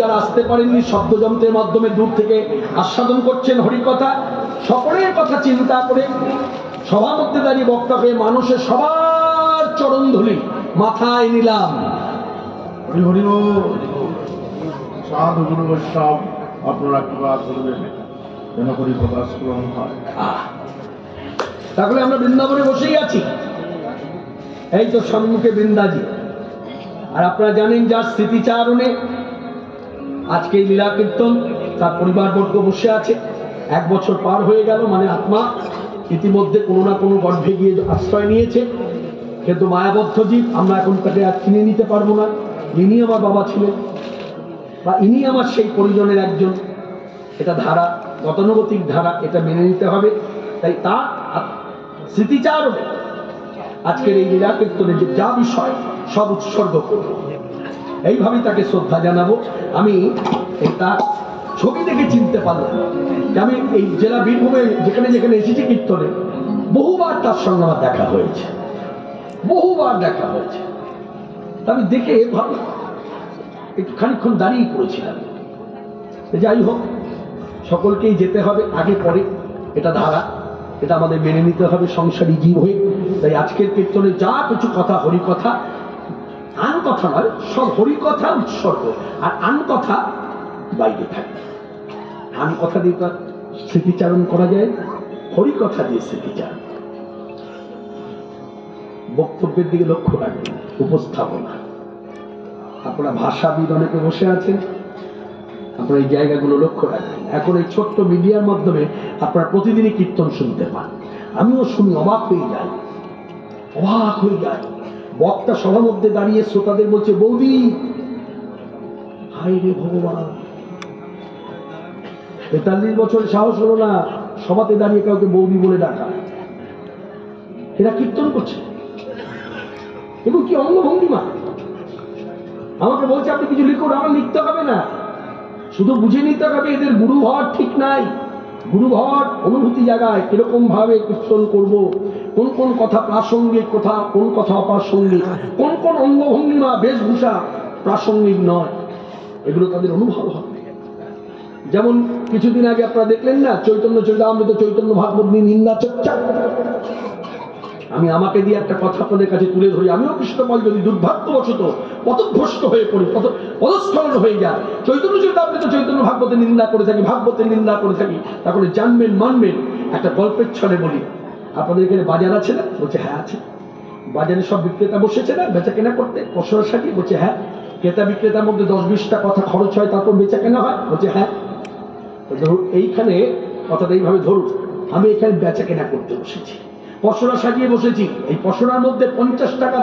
যারা আসতে পারেননি শব্দযন্ত্রের মাধ্যমে দূর থেকে আস্বাদন করছেন হরিকথা, সকলের কথা চিন্তা করে সভা মধ্যে দাঁড়িয়ে বক্তা হয়ে মানুষের সবার চরণ ধুলি মাথায় নিলাম। হরি হরি বল। সাধু গুরু বৈষ্ণব আপনারা কৃপা করবেন যেন হরি কথা স্মরণ হয়। তাহলে আমরা বৃন্দাবনে বসেই আছি, এই তো সম্মুখে বৃন্দাজি। আর আপনারা জানেন যার স্মৃতিচারণে আজকে এই লীলা কীর্তন, তার পরিবারবর্গ বসে আছে। 1 বছর পার হয়ে গেল, মানে আত্মা ইতিমধ্যে কোনো না কোনো গর্ভে গিয়ে আশ্রয় নিয়েছে, কিন্তু মায়াবদ্ধ জীব। আমরা এখন তাকে আর চিনে নিতে পারবো না। ইনি আমার বাবা ছিলেন বা ইনি আমার সেই পরিজনের একজন। এটা ধারা, গতানুগতিক ধারা, এটা মেনে নিতে হবে। তাই তার স্মৃতিচারণে আজকের এই লীলা কীর্তনে যে যা বিষয় সব উৎসর্গ করব, এইভাবেই তাকে শ্রদ্ধা জানাবো। আমি তার ছবি দেখে চিনতে পারলাম যে আমি এই জেলা বীরভূমে যেখানে যেখানে এসেছি কীর্তনে, বহুবার তার সঙ্গে আমার দেখা হয়েছে, বহুবার দেখা হয়েছে। আমি দেখে ভাবলাম, একটু খানিকক্ষণ দাঁড়িয়ে পড়েছিলাম। যাই হোক, সকলকেই যেতে হবে আগে পরে, এটা ধারা, এটা আমাদের মেনে নিতে হবে সংসারী জীব হয়ে। তাই আজকের কীর্তনে যা কিছু কথা হরিকথা, আন কথা নয়, সব হরিকথা উৎসর্গ, আর আন কথা বাইরে থাকে। আন কথা দিয়ে তার স্মৃতিচারণ করা যায়, হরিকথা দিয়ে স্মৃতিচারণ। বক্তব্যের দিকে লক্ষ্য রাখবেন, উপস্থাপনা। আপনারা ভাষাবিদ অনেকে বসে আছেন, আপনারা এই জায়গাগুলো লক্ষ্য রাখবেন। এখন এই ছোট্ট মিডিয়ার মাধ্যমে আপনারা প্রতিদিনই কীর্তন শুনতে পান, আমিও শুনি, অবাক হয়ে যাই, অবাক হয়ে যাই। বক্তা সবার মধ্যে দাঁড়িয়ে শ্রোতাদের বলছে, বৌদি। হায় রে ভগবান, 43 বছর সাহস হলো না সভাতে দাঁড়িয়ে কাউকে বৌদি বলে ডাকা। এরা কীর্তন করছে এবং কি অঙ্গভঙ্গিমা। আমাকে বলছে আপনি কিছু লিখুন। আমার লিখতে হবে না, শুধু বুঝে নিতে হবে এদের গুরু হওয়ার ঠিক নাই। গুরু হওয়ার অনুভূতি জায়গায় কিরকম ভাবে কীর্তন করব, কোন কোন কথা প্রাসঙ্গিক, কোন কথা অপ্রাসঙ্গিক, কোন কোন অঙ্গভঙ্গিমা বেশভূষা প্রাসঙ্গিক নয়, এগুলো তাদের অনুভব হবে। যেমন কিছুদিন আগে আপনারা দেখলেন না, চৈতন্য চরিতামৃত চৈতন্য ভাগবত নিয়ে নিন্দা চর্চা। আমি আমাকে দিয়ে একটা কথা আপনাদের কাছে তুলে ধরি। আমিও কৃষ্ণপাল যদি দুর্ভাগ্যবশত পথভ্রষ্ট হয়ে পড়ি, পদস্খলন হয়ে যায়, চৈতন্য চরিতামৃত চৈতন্য ভাগবতের নিন্দা করে থাকি, ভাগবতের নিন্দা করে থাকি, তারপরে জানবেন মানবেন। একটা গল্পের ছলে বলি, আপনাদের এখানে বাজার আছে না? বলছে হ্যাঁ আছে। বাজারে সব বিক্রেতা বসেছে না বেচা কেনা করতে, পশুর সাথে? বলছে হ্যাঁ। ক্রেতা বিক্রেতার মধ্যে 10-20টা কথা খরচ হয়, তারপর বেচা কেনা হয়? বলছে হ্যাঁ। ধরুন এইখানে কথাটা এইভাবে ধরুন, আমি এখানে বেচা কেনা করতে বসেছি, পসরা সাজিয়ে বসেছি। এই পসরার মধ্যে 50 টাকা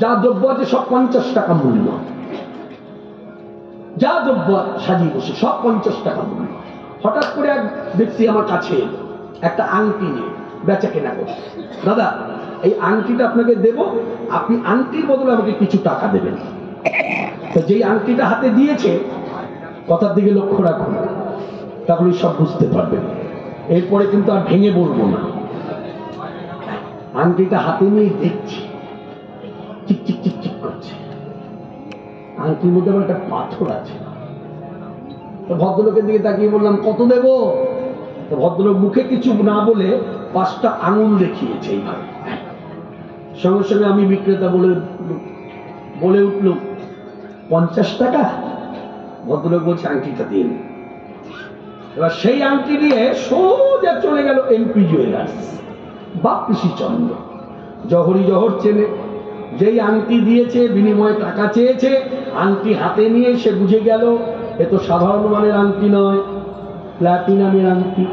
যা দ্রব্য আছে সব 50 টাকা মূল্য, যা দ্রব্য সাজিয়ে বসে সব 50 টাকা মূল্য। হঠাৎ করে এক ব্যক্তি আমার কাছে এলো একটা আংটি নিয়ে বেচা কেনা করতে। দাদা, এই আংটিটা আপনাকে দেব, আপনি আংটির বদলে আমাকে কিছু টাকা দেবেন। তো যেই আংটিটা হাতে দিয়েছে, কথার দিকে লক্ষ্য রাখুন, তাহলে সব বুঝতে পারবেন। এরপরে কিন্তু আর ভেঙে বলবো না। আংটিটা হাতে নিয়ে দেখছি, চিক চিক চিক চিক করছে। আংটির মধ্যে আমার একটা পাথর আছে। তো ভদ্রলোকের দিকে তাকিয়ে বললাম, কত দেব? তো ভদ্রলোক মুখে কিছু না বলে 5টা আঙুল দেখিয়েছে এইভাবে। সঙ্গে সঙ্গে আমি বিক্রেতা বলে উঠল, 50 টাকা? ভদ্রলোক বলছে আংটিটা দিন। এবার সেই আংটি নিয়ে সোজা চলে গেল এমপি জুয়েলার্স, বাপ্পিসি চন্দ্র। জহরি জহর চেনে, যেই আংটি দিয়েছে বিনিময়ে টাকা চেয়েছে, আংটি হাতে নিয়ে সে বুঝে গেল এ তো সাধারণ মানের আংটি নয়, প্ল্যাটিনামের আংটি।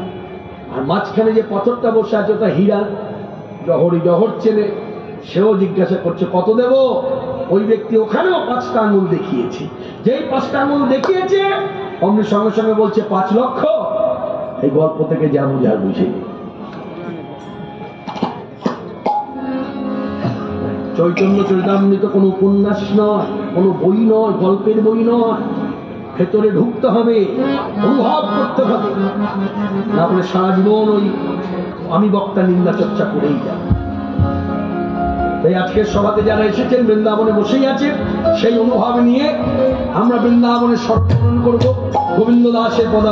আর মাঝখানে যে পাথরটা বসে আছে ওটা হীরা। জহরি জহর চেনে, সেও জিজ্ঞাসা করছে কত দেব? ওই ব্যক্তি ওখানেও 5টা আঙুল দেখিয়েছে। যেই 5টা আঙুল দেখিয়েছে অমনি সঙ্গে সঙ্গে বলছে 5 লক্ষ। এই গল্প থেকে যা বুঝার বুঝে। চৈতন্য চরিতামৃত কোনো উপন্যাস নয়, কোনো বই নয়, গল্পের বই নয়। ভেতরে ঢুকতে হবে, অনুভব করতে হবে, না হলে সারা জীবন ওই আমি বক্তা নিন্দা চর্চা করেই যাব। এই আজকের সভাতে যারা এসেছেন বৃন্দাবনে বসেই আছে, সেই অনুভব নিয়ে আমরা বৃন্দাবনে স্মরণ করব গোবিন্দ দাসের পদ